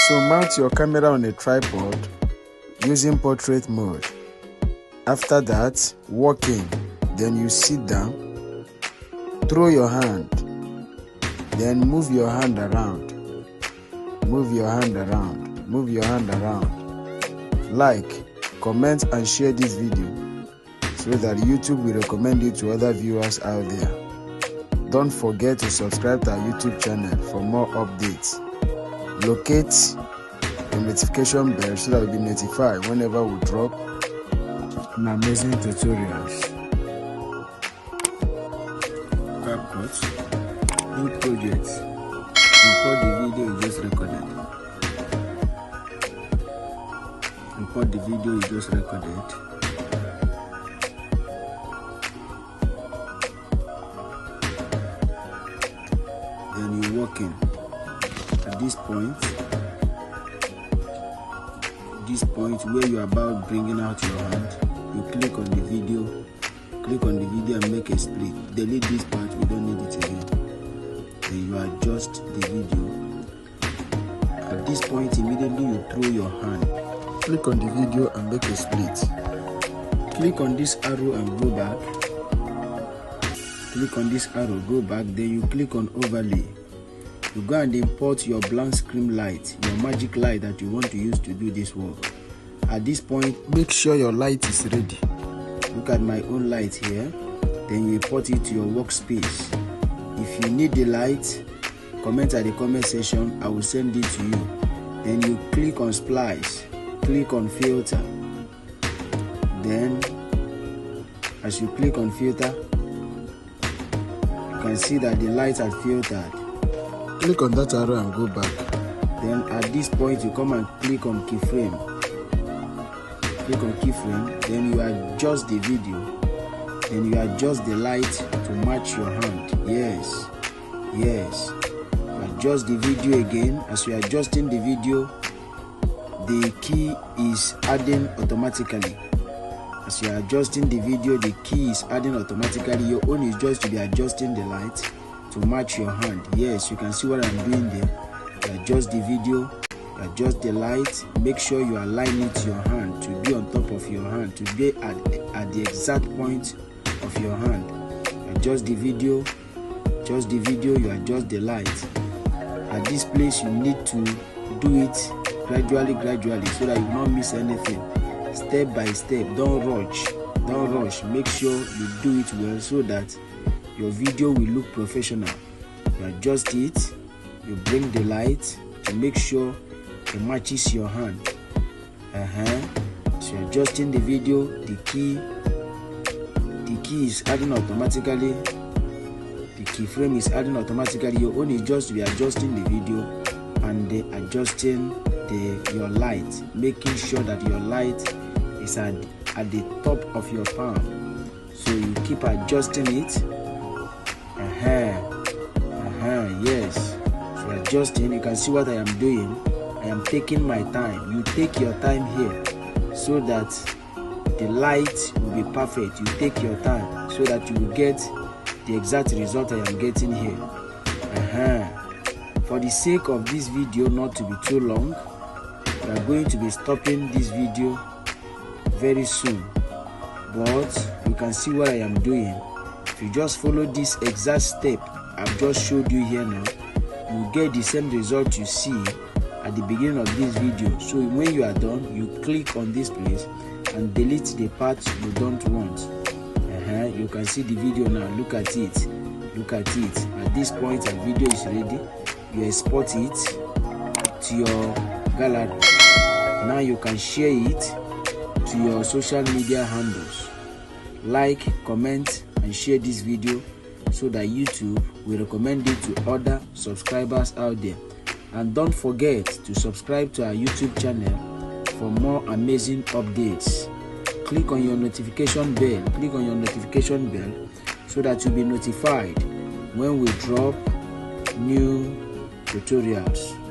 So mount your camera on a tripod using portrait mode. After that, walk in, then you sit down, throw your hand, then move your hand around, move your hand around, move your hand around. Like, comment and share this video so that YouTube will recommend you to other viewers out there. Don't forget to subscribe to our YouTube channel for more updates. Locate the notification bell so that you'll be notified whenever we drop an amazing tutorials. Capcut, new projects. Record the video you just recorded. Record the video you just recorded. Then you walk in. At this point where you are about bringing out your hand, you click on the video and make a split. Delete this part, we don't need it again. Then you adjust the video. At this point, immediately you throw your hand. Click on the video and make a split. Click on this arrow and go back. Click on this arrow, go back, then you click on overlay. You go and import your blank screen light, your magic light that you want to use to do this work. At this point, make sure your light is ready. Look at my own light here. Then you import it to your workspace. If you need the light, comment at the comment section, I will send it to you. Then you click on splice, click on filter. Then, as you click on filter, you can see that the light has filtered. Click on that arrow and go back. Then at this point you come and click on keyframe. Click on keyframe, then you adjust the video. Then you adjust the light to match your hand. Yes. Adjust the video again. As you are adjusting the video, the key is adding automatically. As you are adjusting the video, the key is adding automatically. Your own is just to be adjusting the light to match your hand. Yes, you can see what I'm doing there. You adjust the video, you adjust the light, make sure you align it to your hand to be on top of your hand, to be at the exact point of your hand. You adjust the video, you adjust the light. At this place you need to do it gradually so that you will not miss anything. Step by step, don't rush. Make sure you do it well so that your video will look professional. You adjust it, you bring the light to make sure it matches your hand. So you're adjusting the video, the key is adding automatically, the keyframe is adding automatically. Your own is just to be adjusting the video and adjusting your light, making sure that your light is at the top of your palm. So you keep adjusting it. Yes. So adjusting, you can see what I am doing. I am taking my time. You take your time here so that the light will be perfect. You take your time so that you will get the exact result I am getting here. For the sake of this video not to be too long, we are going to be stopping this video very soon. But you can see what I am doing. If you just follow this exact step I've just showed you here now, you will get the same result you see at the beginning of this video. So when you are done, you click on this place and delete the part you don't want. You can see the video now. Look at it. At this point, the video is ready. You export it to your gallery. Now you can share it to your social media handles. Like, comment and share this video so that YouTube will recommend it to other subscribers out there. And don't forget to subscribe to our YouTube channel for more amazing updates. click on your notification bell. Click on your notification bell so that you'll be notified when we drop new tutorials.